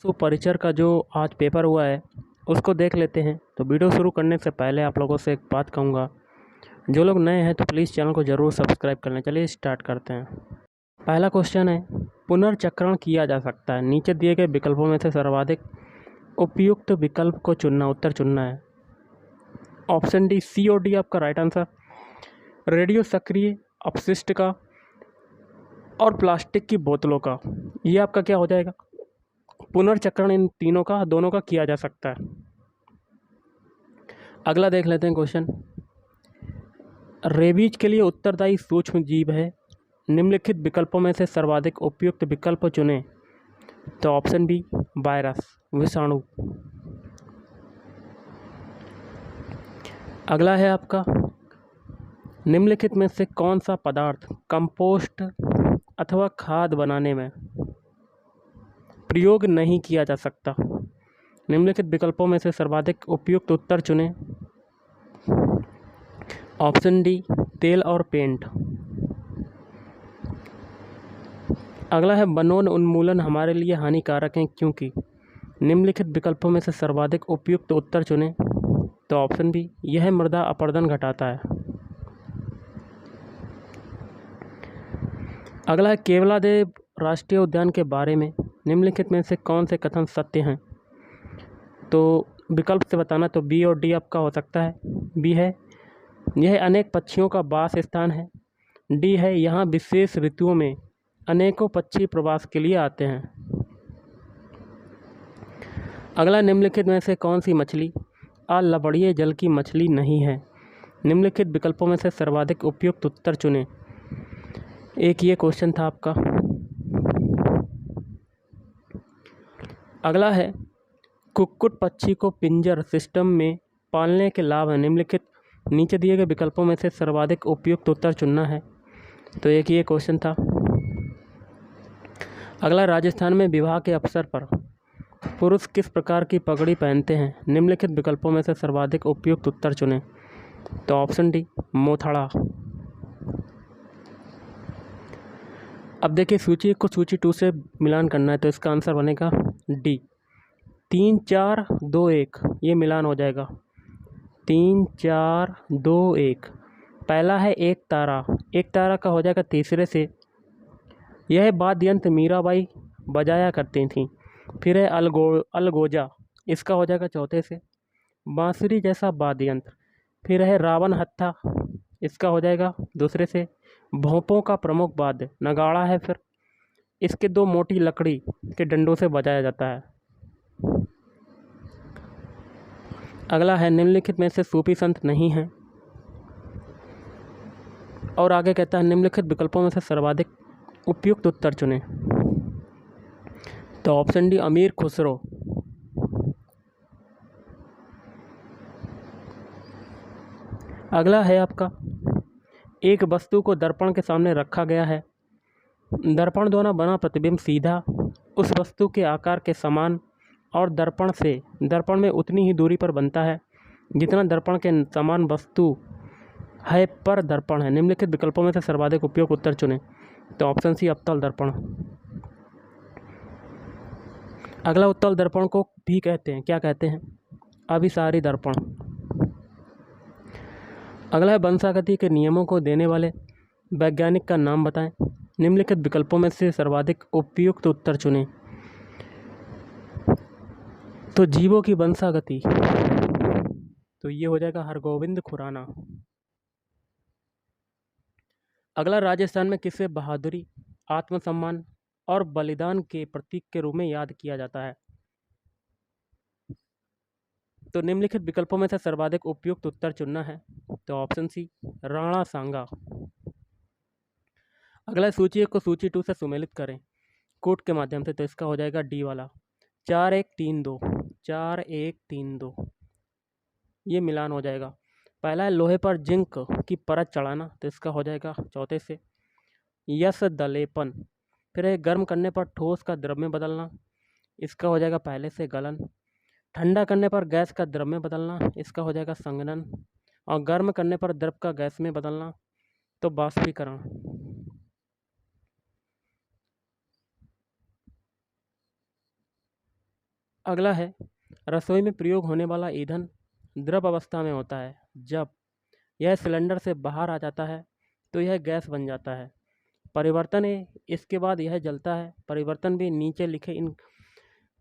तो परिचर का जो आज पेपर हुआ है उसको देख लेते हैं। तो वीडियो शुरू करने से पहले आप लोगों से एक बात कहूँगा, जो लोग नए हैं तो प्लीज़ चैनल को ज़रूर सब्सक्राइब कर लें। चलिए स्टार्ट करते हैं। पहला क्वेश्चन है, पुनर्चक्रण किया जा सकता है, नीचे दिए गए विकल्पों में से सर्वाधिक उपयुक्त विकल्प को चुनना, उत्तर चुनना है। ऑप्शन डी सी और डी आपका राइट आंसर। रेडियो सक्रिय अपशिष्ट का और प्लास्टिक की बोतलों का, ये आपका क्या हो जाएगा? पुनर्चक्रण इन तीनों का, दोनों का किया जा सकता है। अगला देख लेते हैं क्वेश्चन। रेबीज के लिए उत्तरदायी सूक्ष्म जीव है, निम्नलिखित विकल्पों में से सर्वाधिक उपयुक्त विकल्प चुनें। तो ऑप्शन बी वायरस, विषाणु। अगला है आपका, निम्नलिखित में से कौन सा पदार्थ कंपोस्ट अथवा खाद बनाने में प्रयोग नहीं किया जा सकता? निम्नलिखित विकल्पों में से सर्वाधिक उपयुक्त उत्तर चुनें। ऑप्शन डी तेल और पेंट। अगला है, वनोन उन्मूलन हमारे लिए हानिकारक है क्योंकि। निम्नलिखित विकल्पों में से सर्वाधिक उपयुक्त उत्तर चुनें। तो ऑप्शन बी यह मृदा अपरदन घटाता है। अगला है, केवलादेव राष्ट्रीय उद्यान के बारे में निम्नलिखित में से कौन से कथन सत्य हैं? तो विकल्प से बताना, तो बी और डी आपका हो सकता है। बी है, यह अनेक पक्षियों का वास स्थान है। डी है, यहाँ विशेष ऋतुओं में अनेकों पक्षी प्रवास के लिए आते हैं। अगला, निम्नलिखित में से कौन सी मछली अलवणीय जल की मछली नहीं है? निम्नलिखित विकल्पों में से सर्वाधिक उपयुक्त उत्तर चुनें। एक ये क्वेश्चन था आपका। अगला है, कुक्कुट पक्षी को पिंजर सिस्टम में पालने के लाभ हैं, निम्नलिखित नीचे दिए गए विकल्पों में से सर्वाधिक उपयुक्त उत्तर चुनना है। तो एक ये क्वेश्चन था। अगला, राजस्थान में विवाह के अवसर पर पुरुष किस प्रकार की पगड़ी पहनते हैं? निम्नलिखित विकल्पों में से सर्वाधिक उपयुक्त उत्तर चुनें। तो ऑप्शन डी मोथड़ा। अब देखिए, सूची को सूची 2 से मिलान करना है, तो इसका आंसर बनेगा डी 3 4 2 1, ये मिलान हो जाएगा। 3 4 2 1। पहला है एक तारा, एक तारा का हो जाएगा तीसरे से। यह वाद्य यंत्र मीराबाई बजाया करती थीं। फिर है अलगोजा, इसका हो जाएगा चौथे से। बांसुरी जैसा वाद्य यंत्र। फिर है रावण हत्था, इसका हो जाएगा दूसरे से। भोंपों का प्रमुख वाद्य नगाड़ा है। फिर इसके 2 मोटी लकड़ी के डंडों से बजाया जाता है। अगला है, निम्नलिखित में से सूफी संत नहीं हैं। और आगे कहता है, निम्नलिखित विकल्पों में से सर्वाधिक उपयुक्त उत्तर चुनें। तो ऑप्शन डी अमीर खुसरो। अगला है आपका, एक वस्तु को दर्पण के सामने रखा गया है। दर्पण द्वारा बना प्रतिबिंब सीधा उस वस्तु के आकार के समान और दर्पण में उतनी ही दूरी पर बनता है जितना दर्पण के समान वस्तु है पर दर्पण है। निम्नलिखित विकल्पों में से सर्वाधिक उपयुक्त उत्तर चुनें। तो ऑप्शन सी अवतल दर्पण। अगला, उत्तल दर्पण को भी कहते हैं, क्या कहते हैं? अभिसारी दर्पण। अगला है, वंशागति के नियमों को देने वाले वैज्ञानिक का नाम बताएं। निम्नलिखित विकल्पों में से सर्वाधिक उपयुक्त उत्तर चुनें। तो जीवों की वंशागति, तो ये हो जाएगा हरगोविंद खुराना। अगला, राजस्थान में किसे बहादुरी, आत्मसम्मान और बलिदान के प्रतीक के रूप में याद किया जाता है? तो निम्नलिखित विकल्पों में से सर्वाधिक उपयुक्त उत्तर चुनना है। तो ऑप्शन सी राणा सांगा। अगला, सूची को सूची 2 से सुमेलित करें कोट के माध्यम से। तो इसका हो जाएगा डी वाला 4 1 3 2, 4 1 3 2, ये मिलान हो जाएगा। पहला है, लोहे पर जिंक की परत चढ़ाना, तो इसका हो जाएगा चौथे से। यस दलेपन। फिर है, गर्म करने पर ठोस का द्रव में बदलना, इसका हो जाएगा पहले से गलन। ठंडा करने पर गैस का द्रव में बदलना, इसका हो जाएगा संघनन। और गर्म करने पर द्रव का गैस में बदलना, तो बाष्पीकरण। अगला है, रसोई में प्रयोग होने वाला ईंधन द्रव अवस्था में होता है। जब यह सिलेंडर से बाहर आ जाता है तो यह गैस बन जाता है। परिवर्तन है, इसके बाद यह जलता है। परिवर्तन भी नीचे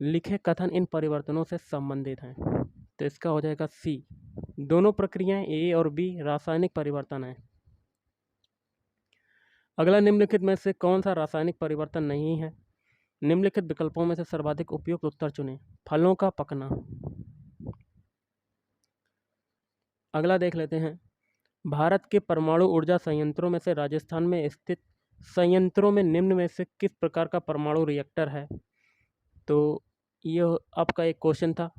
लिखे कथन इन परिवर्तनों से संबंधित हैं। तो इसका हो जाएगा सी। दोनों प्रक्रियाएं ए और बी रासायनिक परिवर्तन है। अगला, निम्नलिखित में से कौन सा रासायनिक परिवर्तन नहीं है? निम्नलिखित विकल्पों में से सर्वाधिक उपयुक्त उत्तर चुनें। फलों का पकना। अगला देख लेते हैं, भारत के परमाणु ऊर्जा संयंत्रों में से राजस्थान में स्थित संयंत्रों में निम्न में से किस प्रकार का परमाणु रिएक्टर है? तो यह आपका एक क्वेश्चन था।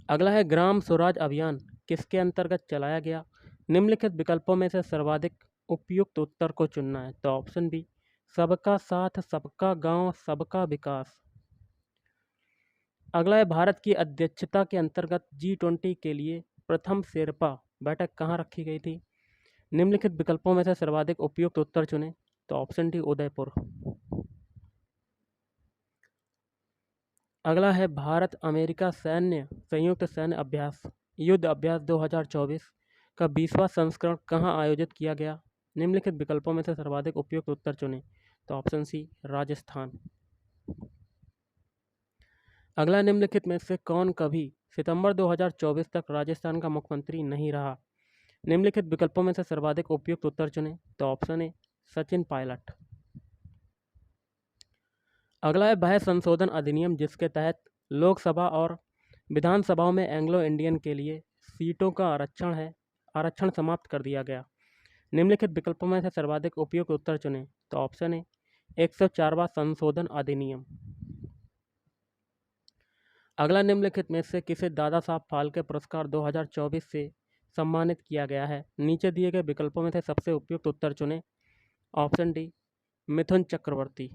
अगला है, ग्राम स्वराज अभियान किसके अंतर्गत चलाया गया? निम्नलिखित विकल्पों में से सर्वाधिक उपयुक्त उत्तर को चुनना है। तो ऑप्शन बी, सबका साथ सबका गांव सबका विकास। अगला है, भारत की अध्यक्षता के अंतर्गत G20 के लिए प्रथम शेरपा बैठक कहाँ रखी गई थी? निम्नलिखित विकल्पों में से सर्वाधिक उपयुक्त उत्तर चुनें। तो ऑप्शन डी, उदयपुर। अगला है, भारत अमेरिका संयुक्त सैन्य अभ्यास युद्ध अभ्यास 2024 का 20वां संस्करण कहाँ आयोजित किया गया? निम्नलिखित विकल्पों में से सर्वाधिक उपयुक्त उत्तर चुनें। तो ऑप्शन सी, राजस्थान। अगला, निम्नलिखित में से कौन कभी सितंबर 2024 तक राजस्थान का मुख्यमंत्री नहीं रहा? निम्नलिखित विकल्पों में से सर्वाधिक उपयुक्त उत्तर चुनें। तो ऑप्शन ए, सचिन पायलट। अगला है, वह संशोधन अधिनियम जिसके तहत लोकसभा और विधानसभाओं में एंग्लो इंडियन के लिए सीटों का आरक्षण समाप्त कर दिया गया। निम्नलिखित विकल्पों में से सर्वाधिक उपयुक्त उत्तर चुनें। तो ऑप्शन ए, 104वां संशोधन अधिनियम। अगला, निम्नलिखित में से किसे दादा साहब फाल्के पुरस्कार 2024 से सम्मानित किया गया है? नीचे दिए गए विकल्पों में से सबसे उपयुक्त उत्तर चुनें। Option D, Mithun Chakraborty.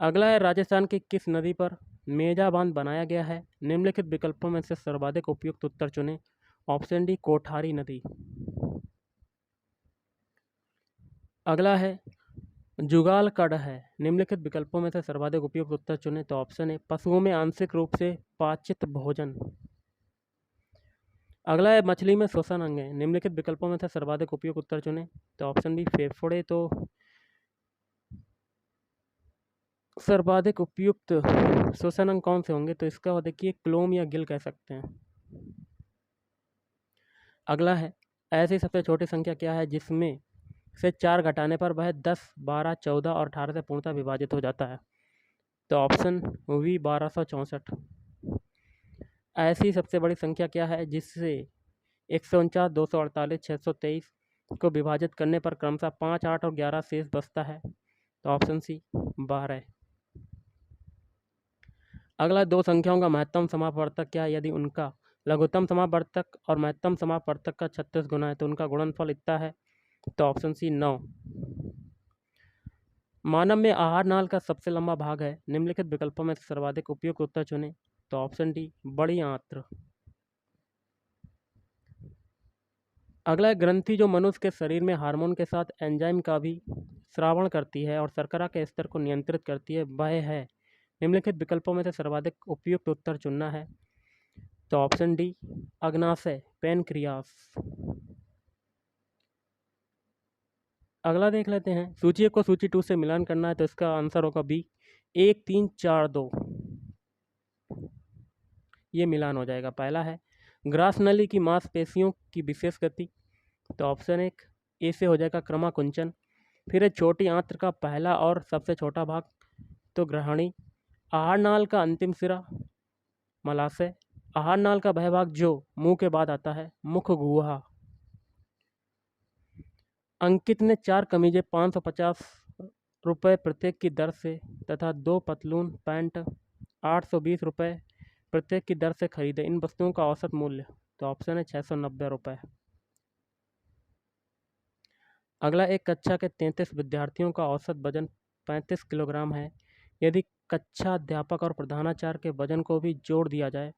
अगला है, राजस्थान की किस नदी पर मेजा बांध बनाया गया है? निम्नलिखित विकल्पों में से सर्वाधिक उपयुक्त उत्तर चुनें। ऑप्शन डी, कोठारी नदी। अगला है, जुगालगढ़ है। निम्नलिखित विकल्पों में से सर्वाधिक उपयुक्त उत्तर चुनें। तो ऑप्शन है, पशुओं में आंशिक रूप से पाचित भोजन। अगला है, मछली में श्वसन अंग है। निम्नलिखित विकल्पों में से सर्वाधिक उपयुक्त उत्तर चुनें। तो ऑप्शन बी, फेफड़े। तो सर्वाधिक उपयुक्त श्वसन अंग कौन से होंगे? तो इसका देखिए, क्लोम या गिल कह सकते हैं। अगला है, ऐसी सबसे छोटी संख्या क्या है जिसमें से 4 घटाने पर वह 10, 12, 14 और 18 से पूर्णतः विभाजित हो जाता है? तो ऑप्शन वी, 1264। ऐसी सबसे बड़ी संख्या क्या है जिससे 149, 248, 623 को विभाजित करने पर क्रमशः 5, 8 और 11 शेष बचता है? तो ऑप्शन सी, 12। अगला, दो संख्याओं का महत्तम समापवर्तक क्या है? यदि उनका लघुत्तम समापवर्तक और महत्तम समापवर्तक का 36 गुना है तो उनका गुणनफल इतना है? तो ऑप्शन सी, 9। मानव में आहार नाल का सबसे लंबा भाग है। निम्नलिखित विकल्पों में सर्वाधिक उपयुक्त उत्तर चुनें। तो ऑप्शन डी, बड़ी आंत्र। अगला, ग्रंथि जो मनुष्य के शरीर में हार्मोन के साथ एंजाइम का भी स्रावण करती है और शर्करा के स्तर को नियंत्रित करती है, वह है? निम्नलिखित विकल्पों में से सर्वाधिक उपयुक्त उत्तर चुनना है। तो ऑप्शन डी, अग्नाशय, पैनक्रियास। अगला देख लेते हैं, सूची को सूची 2 से मिलान करना है तो इसका आंसर होगा बी, 1, 3, 4, 2। ये मिलान हो जाएगा। पहला है, ग्रास नली की मांसपेशियों की विशेष गति। तो ऑप्शन 1 ए से हो जाएगा क्रमाकुंचन। फिर है, छोटी आंत्र का पहला और सबसे छोटा भाग। तो ग्रहणी। आहार नाल का अंतिम सिरा, मलाशय। आहार नाल का वह भाग जो मुंह के बाद आता है, मुख गुहा। अंकित ने 4 कमीजें 550 रुपये प्रत्येक की दर से तथा 2 पतलून पैंट 820 रुपये प्रत्येक की दर से खरीदे। इन वस्तुओं का औसत मूल्य? तो ऑप्शन है 690 रुपये। अगला, एक कक्षा के 33 विद्यार्थियों का औसत वजन 35 किलोग्राम है। यदि कक्षा अध्यापक और प्रधानाचार्य के वजन को भी जोड़ दिया जाए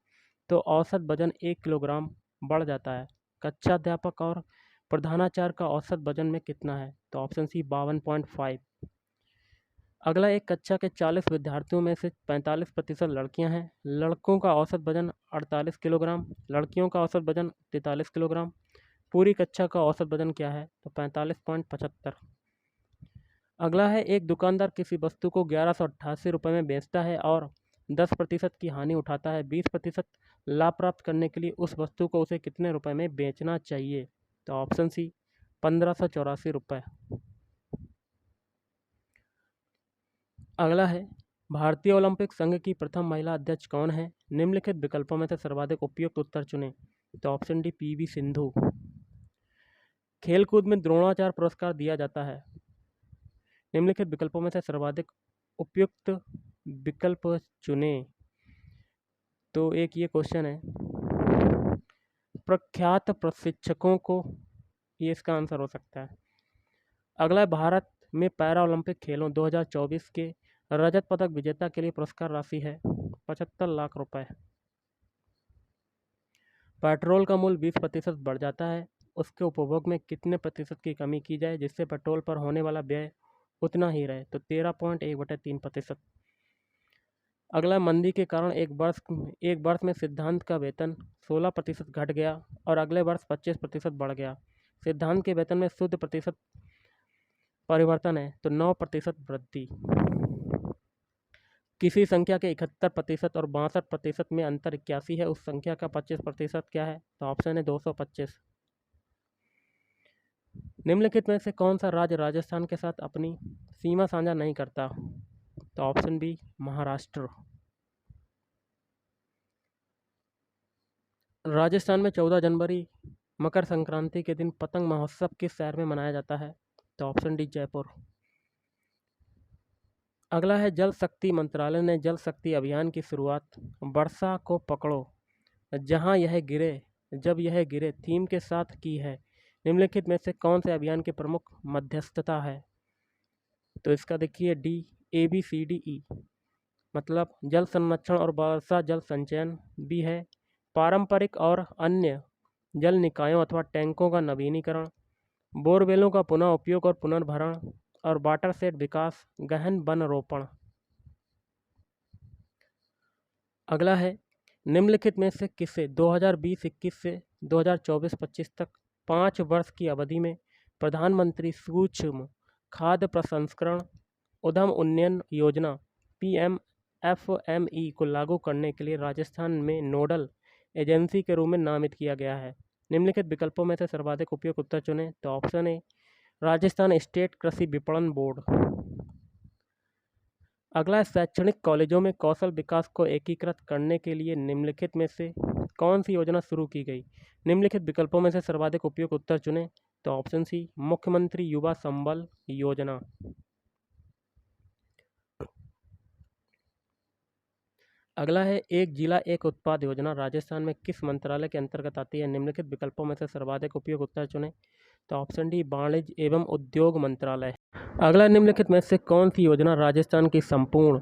तो औसत वजन 1 किलोग्राम बढ़ जाता है। कक्षा अध्यापक और प्रधानाचार्य का औसत वजन में कितना है? तो ऑप्शन सी, 52.5। अगला, एक कक्षा के 40 विद्यार्थियों में से 45% लड़कियां हैं। लड़कों का औसत वजन 48 किलोग्राम, लड़कियों का औसत वजन 43 किलोग्राम। पूरी कक्षा का औसत वजन क्या है? तो 45.75। अगला है, एक दुकानदार किसी वस्तु को 1188 रुपये में बेचता है और 10% की हानि उठाता है। 20% लाभ प्राप्त करने के लिए उस वस्तु को उसे कितने रुपए में बेचना चाहिए? तो ऑप्शन सी 1584 रुपये। अगला है, भारतीय ओलंपिक संघ की प्रथम महिला अध्यक्ष कौन है? निम्नलिखित विकल्पों में से सर्वाधिक उपयुक्त उत्तर चुनें। तो ऑप्शन डी पीवी सिंधु। खेलकूद में द्रोणाचार्य पुरस्कार दिया जाता है। निम्नलिखित विकल्पों में से सर्वाधिक उपयुक्त विकल्प चुनें। तो एक ये क्वेश्चन है, प्रख्यात प्रशिक्षकों को, ये इसका आंसर हो सकता है। अगला है, भारत में पैरा ओलंपिक खेलों 2024 के रजत पदक विजेता के लिए पुरस्कार राशि है 75 लाख रुपए। पेट्रोल का मूल्य 20% बढ़ जाता है, उसके उपभोग में कितने प्रतिशत की कमी की जाए जिससे पेट्रोल पर होने वाला व्यय उतना ही रहे? तो 13.1/3%। अगला, मंदी के कारण एक वर्ष में सिद्धांत का वेतन 16% घट गया और अगले वर्ष 25% बढ़ गया। सिद्धांत के वेतन में शुद्ध प्रतिशत परिवर्तन है तो 9% वृद्धि। किसी संख्या के 71% और 62% में अंतर 81 है, उस संख्या का 25% क्या है? तो ऑप्शन है 225। निम्नलिखित में से कौन सा राज्य राजस्थान के साथ अपनी सीमा साझा नहीं करता? तो ऑप्शन बी महाराष्ट्र। राजस्थान में 14 जनवरी मकर संक्रांति के दिन पतंग महोत्सव किस शहर में मनाया जाता है? तो ऑप्शन डी जयपुर। अगला है, जल शक्ति मंत्रालय ने जल शक्ति अभियान की शुरुआत वर्षा को पकड़ो जहां यह गिरे जब यह गिरे थीम के साथ की है। निम्नलिखित में से कौन से अभियान की प्रमुख मध्यस्थता है? तो इसका देखिए डी ABCDE, मतलब जल संरक्षण और वर्षा जल संचयन। बी है, पारंपरिक और अन्य जल निकायों अथवा टैंकों का नवीनीकरण, बोरवेलों का पुनः उपयोग और पुनर्भरण, और वाटरशेड विकास, गहन वन रोपण। अगला है, निम्नलिखित में से किसे 2020-21 से 2024-25 तक 5 वर्ष की अवधि में प्रधानमंत्री सूक्ष्म खाद्य प्रसंस्करण उद्यम उन्नयन योजना PMFME को लागू करने के लिए राजस्थान में नोडल एजेंसी के रूप में नामित किया गया है? निम्नलिखित विकल्पों में से सर्वाधिक उपयुक्त उत्तर चुनें। तो ऑप्शन ए राजस्थान स्टेट कृषि विपणन बोर्ड। अगला, शैक्षणिक कॉलेजों में कौशल विकास को एकीकृत करने के लिए निम्नलिखित में से कौन सी योजना शुरू की गई? निम्नलिखित विकल्पों में से सर्वाधिक उपयुक्त उत्तर चुनें। तो ऑप्शन सी मुख्यमंत्री युवा संबल योजना। अगला है, एक जिला एक उत्पाद योजना राजस्थान में किस मंत्रालय के अंतर्गत आती है? निम्नलिखित विकल्पों में से सर्वाधिक उपयुक्त उत्तर चुनें। तो ऑप्शन डी वाणिज्य एवं उद्योग मंत्रालय। अगला, निम्नलिखित में से कौन सी योजना राजस्थान की संपूर्ण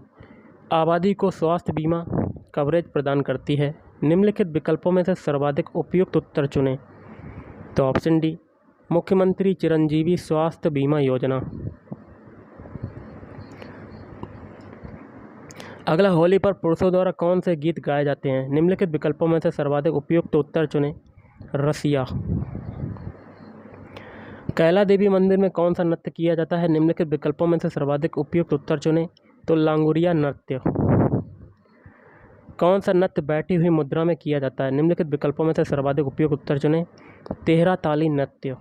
आबादी को स्वास्थ्य बीमा कवरेज प्रदान करती है? निम्नलिखित विकल्पों में से सर्वाधिक उपयुक्त उत्तर चुनें। तो ऑप्शन डी मुख्यमंत्री चिरंजीवी स्वास्थ्य बीमा योजना। अगला, होली पर पुरुषों द्वारा कौन से गीत गाए जाते हैं? निम्नलिखित विकल्पों में से सर्वाधिक उपयुक्त उत्तर चुनें। रसिया। कैला देवी मंदिर में कौन सा नृत्य किया जाता है? निम्नलिखित विकल्पों में से सर्वाधिक उपयुक्त उत्तर चुनें। तो लांगुरिया नृत्य। कौन सा नृत्य बैठी हुई मुद्रा में किया जाता है? निम्नलिखित विकल्पों में से सर्वाधिक उपयुक्त उत्तर चुनें। तेहरा ताली नृत्य।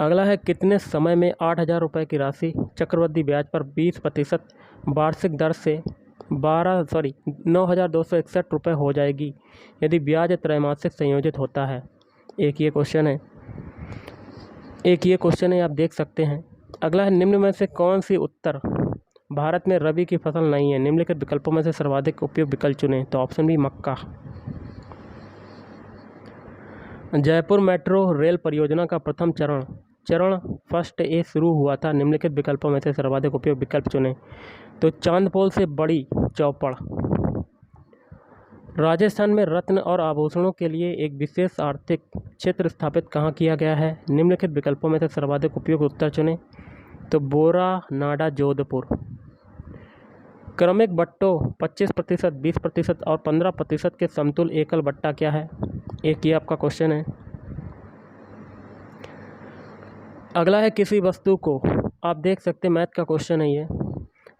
अगला है, कितने समय में 8,000 रुपये की राशि चक्रवृद्धि ब्याज पर 20% वार्षिक दर से 9,261 रुपये हो जाएगी यदि ब्याज त्रैमासिक संयोजित होता है? एक ये क्वेश्चन है, आप देख सकते हैं। अगला है, निम्न में से कौन सी उत्तर भारत में रबी की फसल नहीं है? निम्नलिखित विकल्पों में से सर्वाधिक उपयुक्त विकल्प चुनें। तो ऑप्शन बी मक्का। जयपुर मेट्रो रेल परियोजना का प्रथम चरण फर्स्ट ए शुरू हुआ था। निम्नलिखित विकल्पों में से सर्वाधिक उपयुक्त विकल्प चुनें। तो चांदपोल से बड़ी चौपड़। राजस्थान में रत्न और आभूषणों के लिए एक विशेष आर्थिक क्षेत्र स्थापित कहाँ किया गया है? निम्नलिखित विकल्पों में से सर्वाधिक उपयुक्त उत्तर चुनें। तो बोरा, नाडा, जोधपुर। क्रमिक बट्टों 25%, 20% और 15% के समतुल एकल बट्टा क्या है? एक ये आपका क्वेश्चन है। अगला है किसी वस्तु को, आप देख सकते हैं मैथ का क्वेश्चन है ये।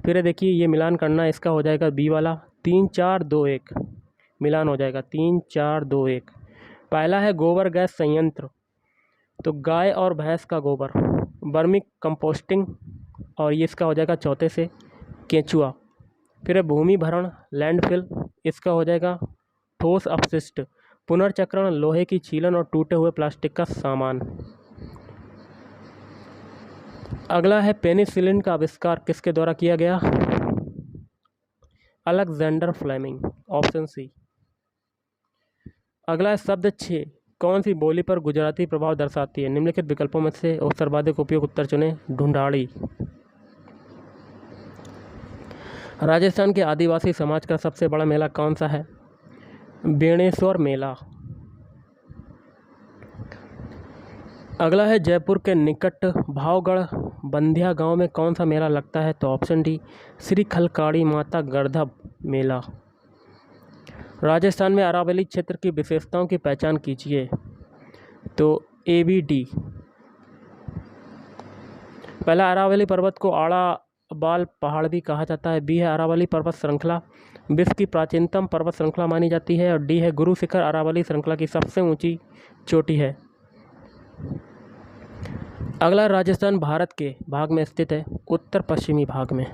फिर देखिए ये मिलान करना है, इसका हो जाएगा बी वाला 3 4 2 1, मिलान हो जाएगा 3 4 2 1। पहला है गोबर गैस संयंत्र, तो गाय और भैंस का गोबर। वर्मी कंपोस्टिंग, और ये इसका हो जाएगा चौथे से केंचुआ। फिर है भूमि भरण लैंडफिल, इसका हो जाएगा ठोस अपशिष्ट। पुनर्चक्रण लोहे की छीलन और टूटे हुए प्लास्टिक का सामान। अगला है पेनिसिलिन का आविष्कार किसके द्वारा किया गया? Alexander Fleming, option C. अगला है शब्द 6 कौन सी बोली पर गुजराती प्रभाव दर्शाती है? निम्नलिखित विकल्पों में से सर्वाधिक उपयुक्त उत्तर चुनें। ढूंढाड़ी। राजस्थान के आदिवासी समाज का सबसे बड़ा मेला कौन सा है? बेणेश्वर मेला। अगला है जयपुर के निकट भावगढ़ बंधिया गांव में कौन सा मेला लगता है? तो ऑप्शन डी श्री खलकाड़ी माता गर्धब मेला। राजस्थान में अरावली क्षेत्र की विशेषताओं की पहचान कीजिए। तो ए बी डी। पहला, अरावली पर्वत को आड़ा बाल पहाड़ भी कहा जाता है। बी है अरावली पर्वत श्रृंखला विश्व की प्राचीनतम पर्वत श्रृंखला मानी जाती है। और डी है गुरु शिखर अरावली श्रृंखला की सबसे ऊंची चोटी है। अगला, राजस्थान भारत के भाग में स्थित है, उत्तर पश्चिमी भाग में।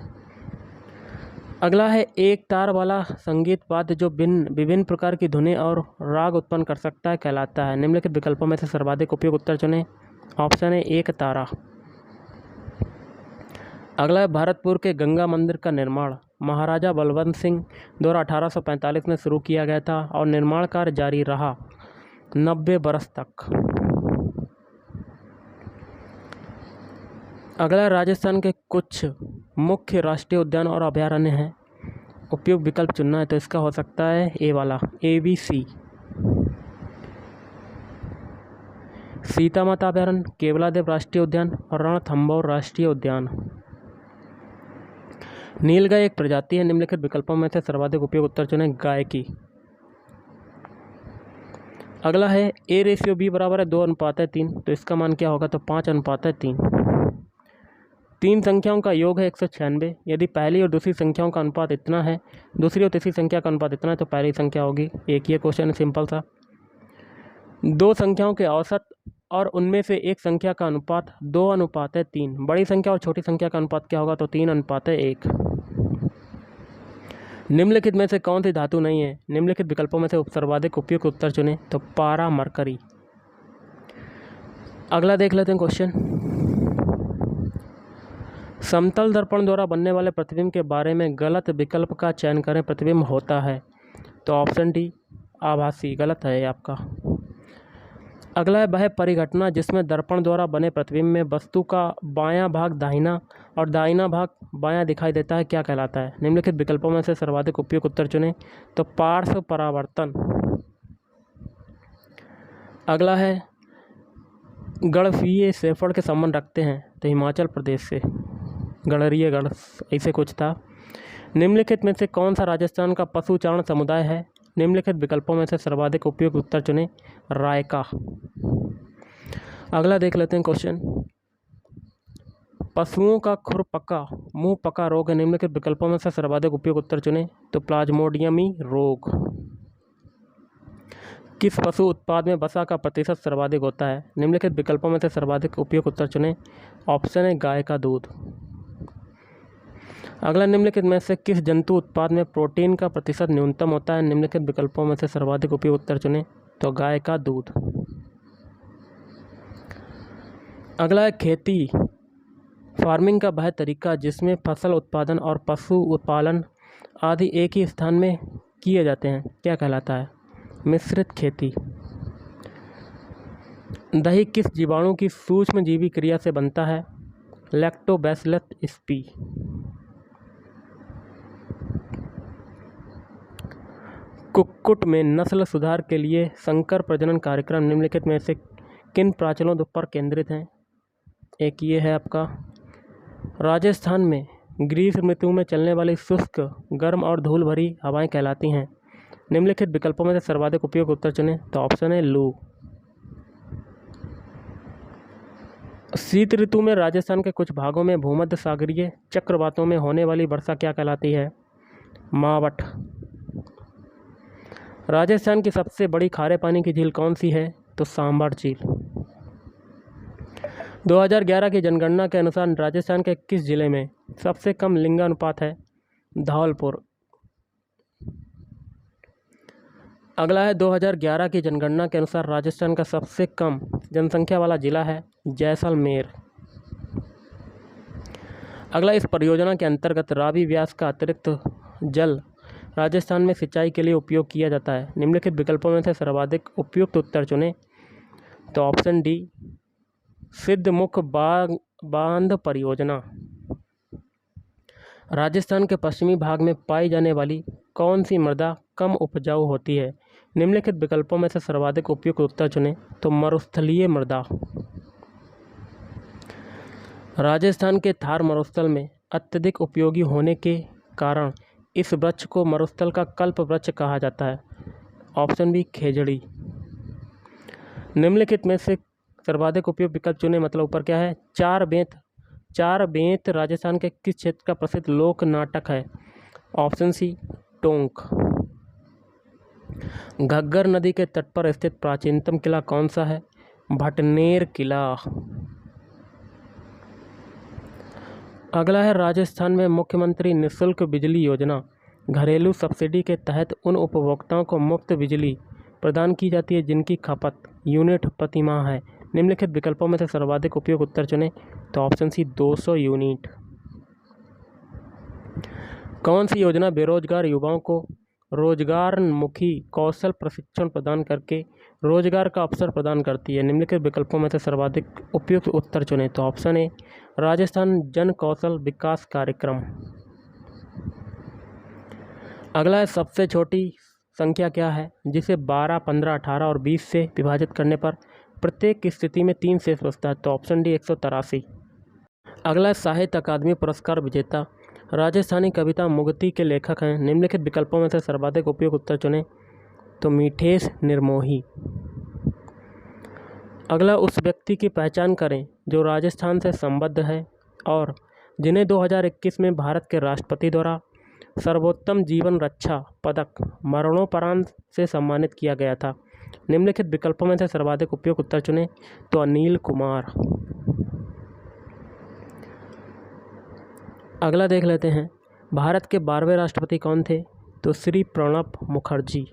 अगला है एक तार वाला संगीत वाद्य जो विभिन्न प्रकार की धुनें और राग उत्पन्न कर सकता है कहलाता है। निम्नलिखित विकल्पों में से सर्वाधिक उपयुक्त उत्तर चुनें। ऑप्शन है एक तारा। अगला है भरतपुर के गंगा मंदिर का निर्माण महाराजा बलवंत सिंह द्वारा 1845 में शुरू किया गया था और निर्माण कार्य जारी रहा 90 बरस तक। अगला, राजस्थान के कुछ मुख्य राष्ट्रीय उद्यान और अभयारण्य हैं। उपयुक्त विकल्प चुनना है, तो इसका हो सकता है ए वाला ABC। सीता माता अभयारण्य, केवलादेव राष्ट्रीय उद्यान और रणथंभौर राष्ट्रीय उद्यान। नीलगाय एक प्रजाति है। निम्नलिखित विकल्पों में से सर्वाधिक उपयुक्त उत्तर चुनें। गाय की। अगला है A/B बराबर है 2:3, तो इसका मान क्या होगा? तो 5:3। तीन संख्याओं का योग है 196। यदि पहली और दूसरी संख्याओं का अनुपात इतना है, दूसरी और तीसरी संख्या का अनुपात इतना है, तो पहली संख्या होगी। एक ये क्वेश्चन है सिंपल सा। दो संख्याओं के औसत और उनमें से एक संख्या का अनुपात 2:3। बड़ी संख्या और छोटी संख्या का अनुपात क्या होगा? तो 3:1। निम्नलिखित में से कौन सी धातु नहीं है? निम्नलिखित विकल्पों में से सर्वाधिक उपयुक्त उत्तर चुनें। तो पारा मरकरी। अगला देख लेते हैं क्वेश्चन। समतल दर्पण द्वारा बनने वाले प्रतिबिंब के बारे में गलत विकल्प का चयन करें। प्रतिबिंब होता है, तो ऑप्शन डी आभासी, गलत है आपका। अगला है वह परिघटना जिसमें दर्पण द्वारा बने प्रतिबिंब में वस्तु का बायां भाग दाहिना और दाहिना भाग बायां दिखाई देता है, क्या कहलाता है? निम्नलिखित विकल्पों में से सर्वाधिक उपयुक्त उत्तर चुनें। तो पार्श्व परावर्तन। अगला है गढ़फिये सेफड़ के संबंध रखते हैं, तो हिमाचल प्रदेश से गढ़रिया गढ़ ऐसे कुछ था। निम्नलिखित में से कौन सा राजस्थान का पशुचारण समुदाय है? निम्नलिखित विकल्पों में से सर्वाधिक उपयुक्त उत्तर चुनें। रायका। अगला देख लेते हैं क्वेश्चन। पशुओं का खुरपका मुंह पका रोग है। निम्नलिखित विकल्पों में से सर्वाधिक उपयुक्त उत्तर चुनें। तो प्लाज्मोडियमी रोग। किस पशु उत्पाद में वसा का प्रतिशत सर्वाधिक होता है? निम्नलिखित विकल्पों में से सर्वाधिक उपयुक्त उत्तर चुनें। ऑप्शन है गाय का दूध। अगला, निम्नलिखित में से किस जंतु उत्पाद में प्रोटीन का प्रतिशत न्यूनतम होता है? निम्नलिखित विकल्पों में से सर्वाधिक उपयुक्त उत्तर चुनें। तो गाय का दूध। अगला है खेती फार्मिंग का वह तरीका जिसमें फसल उत्पादन और पशु उत्पादन आदि एक ही स्थान में किए जाते हैं, क्या कहलाता है? मिश्रित खेती। दही किस जीवाणु की सूक्ष्मजीवी क्रिया से बनता है? लैक्टोबैसिलस स्पी। कुक्कुट में नस्ल सुधार के लिए संकर प्रजनन कार्यक्रम निम्नलिखित में से किन प्राचलों पर केंद्रित हैं? एक ये है आपका राजस्थान में ग्रीष्म ऋतु में चलने वाली शुष्क, गर्म और धूल भरी हवाएं कहलाती हैं। निम्नलिखित विकल्पों में से सर्वाधिक उपयुक्त उत्तर चुनें। तो ऑप्शन है लू। शीत ऋतु में राजस्थान के कुछ भागों में भूमध्य सागरीय चक्रवातों में होने वाली वर्षा क्या कहलाती है? मावठ। राजस्थान की सबसे बड़ी खारे पानी की झील कौन सी है? तो सांभर झील। 2011 की जनगणना के अनुसार राजस्थान के किस जिले में सबसे कम लिंगानुपात है? धौलपुर। अगला है 2011 की जनगणना के अनुसार राजस्थान का सबसे कम जनसंख्या वाला जिला है जैसलमेर। अगला, इस परियोजना के अंतर्गत रावी व्यास का अतिरिक्त जल राजस्थान में सिंचाई के लिए उपयोग किया जाता है। निम्नलिखित विकल्पों में से सर्वाधिक उपयुक्त उत्तर चुनें। तो ऑप्शन डी, सिद्धमुख बांध परियोजना। राजस्थान के पश्चिमी भाग में पाई जाने वाली कौन सी मृदा कम उपजाऊ होती है? निम्नलिखित विकल्पों में से सर्वाधिक उपयुक्त उत्तर चुनें। तो मरुस्थलीय मृदा। राजस्थान के थार मरुस्थल में अत्यधिक उपयोगी होने के कारण इस वृक्ष को मरुस्थल का कल्प वृक्ष कहा जाता है। ऑप्शन बी, खेजड़ी। निम्नलिखित में से सर्वाधिक उपयुक्त विकल्प चुनें। मतलब ऊपर क्या है? चार बेंत राजस्थान के किस क्षेत्र का प्रसिद्ध लोक नाटक है? Option C, Tonk. घग्गर नदी के तट पर स्थित प्राचीनतम किला कौन सा है? भटनेर किला। अगला है राजस्थान में मुख्यमंत्री निःशुल्क बिजली योजना घरेलू सब्सिडी के तहत उन उपभोक्ताओं को मुफ्त बिजली प्रदान की जाती है जिनकी खपत यूनिट प्रति माह है। निम्नलिखित विकल्पों में से सर्वाधिक उपयुक्त उत्तर चुनें। तो ऑप्शन सी, 200 यूनिट। कौन सी योजना बेरोजगार युवाओं को रोजगारमुखी कौशल प्रशिक्षण प्रदान करके रोजगार का अवसर प्रदान करती है? निम्नलिखित विकल्पों में से सर्वाधिक उपयुक्त उत्तर चुनें। तो ऑप्शन ए, राजस्थान जन कौशल विकास कार्यक्रम। अगला है सबसे छोटी संख्या क्या है जिसे 12, 15, 18 और 20 से विभाजित करने पर प्रत्येक स्थिति में 3 शेष बचता है? तो ऑप्शन डी, 183। अगला है साहित्य अकादमी पुरस्कार विजेता राजस्थानी कविता मुगती के लेखक हैं। निम्नलिखित विकल्पों में से सर्वाधिक उपयुक्त उत्तर चुनें। तो मीठेश निर्मोही। अगला, उस व्यक्ति की पहचान करें जो राजस्थान से संबद्ध है और जिन्हें 2021 में भारत के राष्ट्रपति द्वारा सर्वोत्तम जीवन रक्षा पदक मरणोपरांत से सम्मानित किया गया था। निम्नलिखित विकल्पों में से सर्वाधिक उपयुक्त उत्तर चुनें। तो अनिल कुमार। अगला देख लेते हैं, भारत के 12वें राष्ट्रपति कौन थे? तो श्री प्रणब मुखर्जी।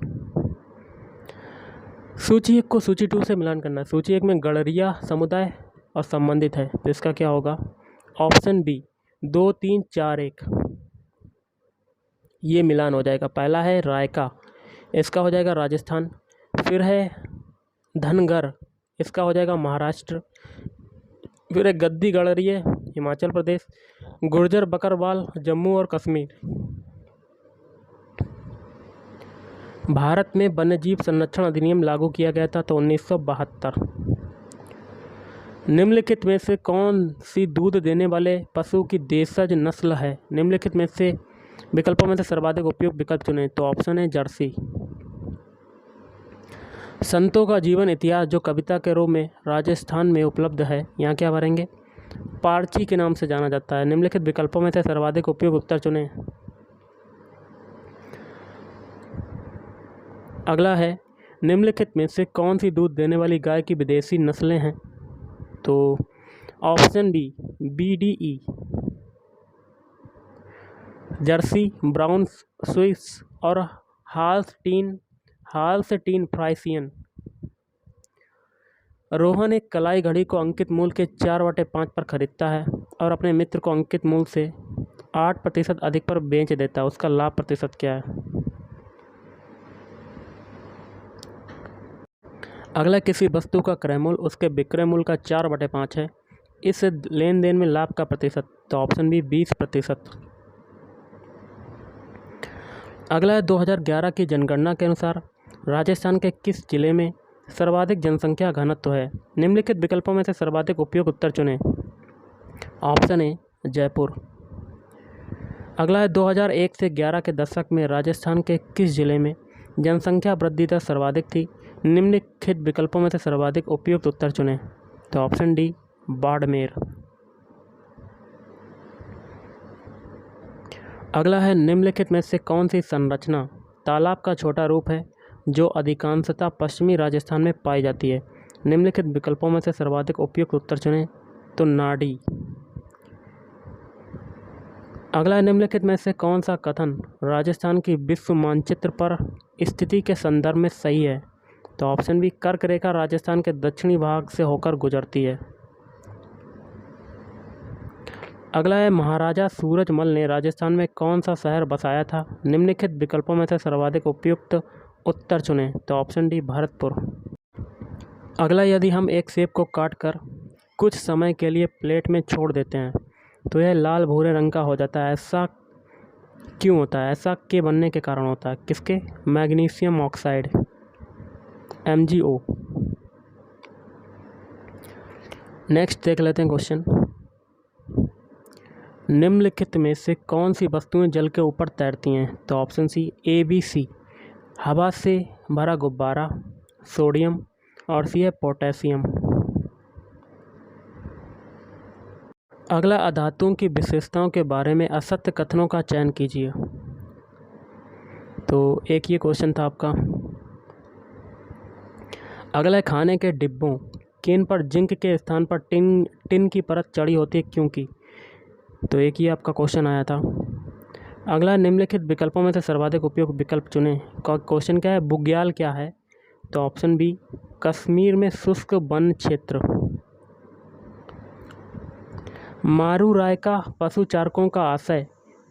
सूची 1 को सूची 2 से मिलान करना है। सूची 1 में गड़रिया समुदाय और संबंधित है, तो इसका क्या होगा? Option B, 2, 3, 4, 1। ये मिलान हो जाएगा। पहला है रायका, इसका हो जाएगा राजस्थान। फिर है धनगर, इसका हो जाएगा महाराष्ट्र। फिर है गद्दी गड़रिया, हिमाचल प्रदेश। गुर्जर बकरवाल, जम्मू और कश्मीर। भारत में वन्यजीव संरक्षण अधिनियम लागू किया गया था, तो 1972। निम्नलिखित में से कौन सी दूध देने वाले पशु की देशज नस्ल है? निम्नलिखित में से विकल्पों में से सर्वाधिक उपयुक्त विकल्प चुनें। तो ऑप्शन है जर्सी। संतों का जीवन इतिहास जो कविता के रूप में राजस्थान में उपलब्ध है, यहाँ क्या भरेंगे? पारची के नाम से जाना जाता है। निम्नलिखित विकल्पों में से सर्वाधिक उपयुक्त उत्तर चुनें। अगला है, निम्नलिखित में से कौन सी दूध देने वाली गाय की विदेशी नस्लें हैं? तो option B, BDE, Jersey, brown Swiss और हाल्सटीन फ्राइसियन। रोहन एक कलाई घड़ी को अंकित मूल्य के 4/5 पर खरीदता है और अपने मित्र को अंकित मूल्य से 8% अधिक पर बेच देता है। उसका लाभ प्रतिशत क्या है? अगला, किसी वस्तु का क्रय मूल्य उसके विक्रय मूल्य का 4/5 है। इस लेन देन में लाभ का प्रतिशत? तो ऑप्शन बी, 20%। अगला है 2011 की जनगणना के अनुसार राजस्थान के किस जिले में सर्वाधिक जनसंख्या घनत्व है? निम्नलिखित विकल्पों में से सर्वाधिक उपयुक्त उत्तर चुनें। Option A Jaipur. अगला है 2001 से 11 के दशक में राजस्थान के किस जिले में जनसंख्या वृद्धि दर सर्वाधिक थी? निम्नलिखित विकल्पों में से सर्वाधिक उपयुक्त उत्तर चुनें। तो ऑप्शन डी बाड़मेर। अगला है निम्नलिखित में से कौन सी संरचना तालाब का छोटा रूप है जो अधिकांशतः पश्चिमी राजस्थान में पाई जाती है? निम्नलिखित विकल्पों में से सर्वाधिक उपयुक्त उत्तर चुनें। तो नाडी। अगला है निम्नलिखित में से कौन सा कथन राजस्थान की विश्व मानचित्र पर स्थिति के संदर्भ में सही है? तो ऑप्शन बी कर्क रेखा राजस्थान के दक्षिणी भाग से होकर गुजरती है। अगला है महाराजा सूरजमल ने राजस्थान में कौन सा शहर बसाया था? निम्नलिखित विकल्पों में से सर्वाधिक उपयुक्त उत्तर चुनें। तो ऑप्शन डी भरतपुर। अगला, यदि हम एक सेब को काटकर कुछ समय के लिए प्लेट में छोड़ देते हैं तो यह लाल भूरे रंग का हो जाता है। ऐसा क्यों होता है? ऐसा के बनने के कारण होता है किसके? Magnesium oxide MgO। नेक्स्ट देख लेते हैं क्वेश्चन। निम्नलिखित में से कौन सी वस्तुएं जल के ऊपर तैरती हैं? तो ऑप्शन सी ABC हवा से भरा गुब्बारा, सोडियम, और सी है पोटेशियम। अगला, अधातुओं की विशेषताओं के बारे में असत्य कथनों का चयन कीजिए। तो एक ये क्वेश्चन था आपका। अगला है खाने के डिब्बों केन पर जिंक के स्थान पर टिन की परत चढ़ी होती है क्योंकि? तो एक ही आपका क्वेश्चन आया था। अगला, निम्नलिखित विकल्पों में से सर्वाधिक उपयुक्त विकल्प चुनें। क्वेश्चन क्या है? बुग्याल क्या है? तो ऑप्शन बी कश्मीर में शुष्क वन क्षेत्र। मारू राय का पशु चारकों का आशय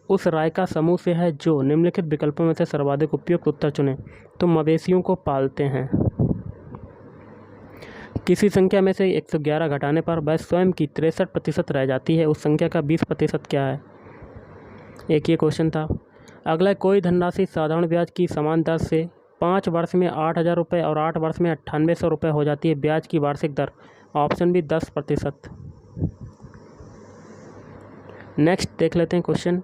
उस राय का समूह से है जो निम्नलिखित विकल्पों में से सर्वाधिक उपयुक्त उत्तर चुनें। तो मवेशियों को पालते हैं। किसी संख्या में से 111 घटाने पर वह स्वयं की 63% रह जाती है, उस संख्या का 20% क्या है? एक ये क्वेश्चन था। अगला, कोई धनराशि साधारण ब्याज की समान दर से 5 वर्ष में 8,000 रुपये और 8 वर्ष में 9800 रुपये हो जाती है, ब्याज की वार्षिक दर? Option B 10%। नेक्स्ट देख लेते हैं क्वेश्चन।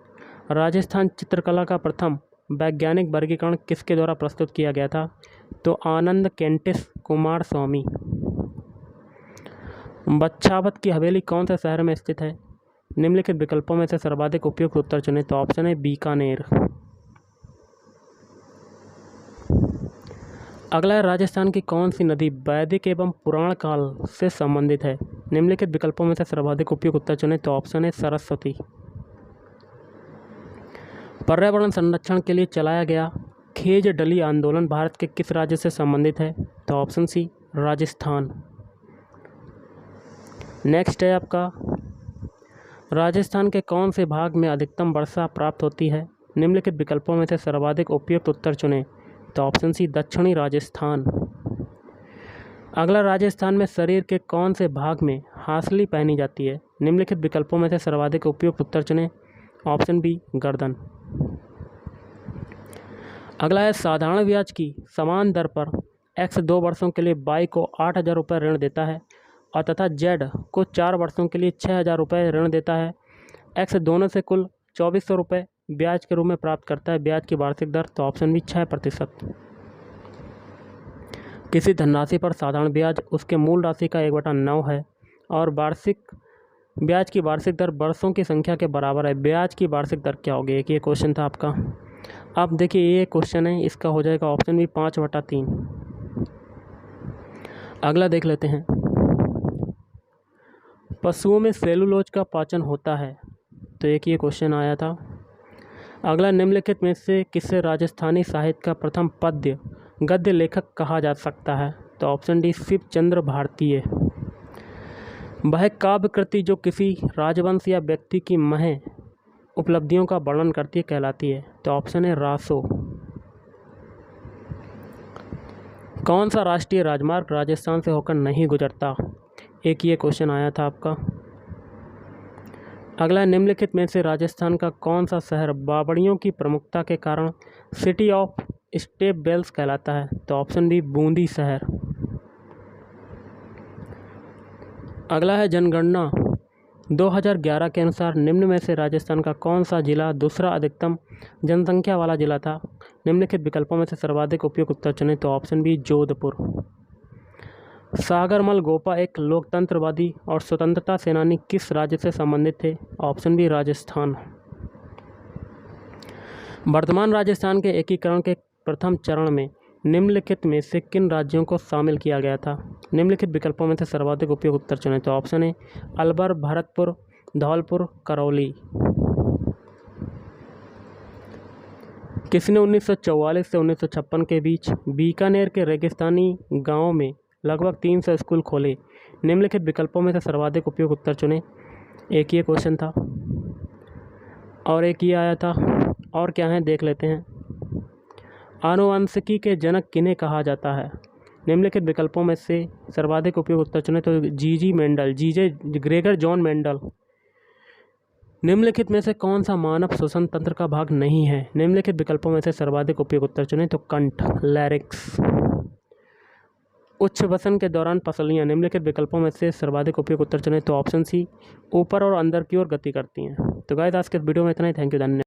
राजस्थान चित्रकला का प्रथम वैज्ञानिक वर्गीकरण किसके द्वारा प्रस्तुत किया गया था? तो आनंद केंटिस कुमार स्वामी। बच्छावत की हवेली कौन से शहर में स्थित है? निम्नलिखित विकल्पों में से सर्वाधिक उपयुक्त उत्तर चुनें। तो ऑप्शन है बीकानेर। अगला है, राजस्थान की कौन सी नदी वैदिक एवं पुराण काल से संबंधित है? निम्नलिखित विकल्पों में से सर्वाधिक उपयुक्त उत्तर चुनें। तो ऑप्शन है सरस्वती। पर्यावरण संरक्षण के लिए चलाया गया खेज डली आंदोलन भारत के किस राज्य से संबंधित है? तो ऑप्शन सी राजस्थान। नेक्स्ट है आपका, राजस्थान के कौन से भाग में अधिकतम वर्षा प्राप्त होती है? निम्नलिखित विकल्पों में से सर्वाधिक उपयुक्त उत्तर चुनें। तो ऑप्शन सी दक्षिणी राजस्थान। अगला, राजस्थान में शरीर के कौन से भाग में हासली पहनी जाती है? निम्नलिखित विकल्पों में से सर्वाधिक उपयुक्त उत्तर चुनें। ऑप्शन बी गर्दन। अगला है, साधारण ब्याज की समान दर पर X 2 वर्षों के लिए Y को 8,000 रुपये ऋण देता है और तथा Z को 4 वर्षों के लिए 6,000 रुपये ऋण देता है। X दोनों से कुल 2,400 रुपये ब्याज के रूप में प्राप्त करता है, ब्याज की वार्षिक दर? तो ऑप्शन बी 6%। किसी धनराशि पर साधारण ब्याज उसके मूल राशि का 1/9 है और वार्षिक ब्याज की वार्षिक दर वर्षों की संख्या के बराबर है, ब्याज की वार्षिक दर क्या होगी? एक ये क्वेश्चन था आपका। अब देखिए ये क्वेश्चन है, इसका हो जाएगा ऑप्शन बी 5/3। अगला देख लेते हैं। पशुओं में सेलुलोज का पाचन होता है? तो एक ये क्वेश्चन आया था। अगला, निम्नलिखित में से किसे राजस्थानी साहित्य का प्रथम पद्य गद्य लेखक कहा जा सकता है? तो ऑप्शन डी शिवचंद्र भारतीय। वह काव्य कृति जो किसी राजवंश या व्यक्ति की महज उपलब्धियों का वर्णन करती है कहलाती है? तो ऑप्शन है रासो। कौन सा राष्ट्रीय राजमार्ग राजस्थान से होकर नहीं गुजरता? एक ये क्वेश्चन आया था आपका। अगला है, निम्नलिखित में से राजस्थान का कौन सा शहर बावड़ियों की प्रमुखता के कारण सिटी ऑफ स्टेप बेल्स कहलाता है? तो ऑप्शन बी बूंदी शहर। अगला है, जनगणना 2011 के अनुसार निम्न में से राजस्थान का कौन सा जिला दूसरा अधिकतम जनसंख्या वाला जिला था? निम्नलिखित विकल्पों में से सर्वाधिक उपयुक्त उत्तर चुनें। तो ऑप्शन बी जोधपुर। सागरमल गोपा एक लोकतंत्रवादी और स्वतंत्रता सेनानी किस राज्य से संबंधित थे? Option B Rajasthan. वर्तमान राजस्थान के एकीकरण के प्रथम चरण में निम्नलिखित में से किन राज्यों को शामिल किया गया था? निम्नलिखित विकल्पों में से सर्वाधिक उपयुक्त उत्तर चुनें। तो ऑप्शन ए अलवर, भरतपुर, धौलपुर, करौली। किसने 1944 से 1956 के बीच बीकानेर के रेगिस्तानी गांवों में लगभग 300 स्कूल खोले? निम्नलिखित विकल्पों में से सर्वाधिक उपयुक्त उत्तर चुनें। एक ये क्वेश्चन था और एक ये आया था, और क्या है देख लेते हैं। आनुवंशिकी के जनक किन्हें कहा जाता है? निम्नलिखित विकल्पों में से सर्वाधिक उपयुक्त उत्तर चुनें। तो जीजे ग्रेगर जॉन मेंडल। निम्नलिखित में से कौन सा मानव श्वसन तंत्र का भाग नहीं है? निम्नलिखित विकल्पों में से सर्वाधिक उपयुक्त उत्तर चुनें। तो कंठ, लैरिक्स। उच्च वसन के दौरान पसलियाँ निम्नलिखित विकल्पों में से सर्वाधिक उपयुक्त उत्तर चुनें। तो ऑप्शन सी ऊपर और अंदर की ओर गति करती हैं। तो गाइस आज के वीडियो में इतना ही। थैंक यू, धन्यवाद।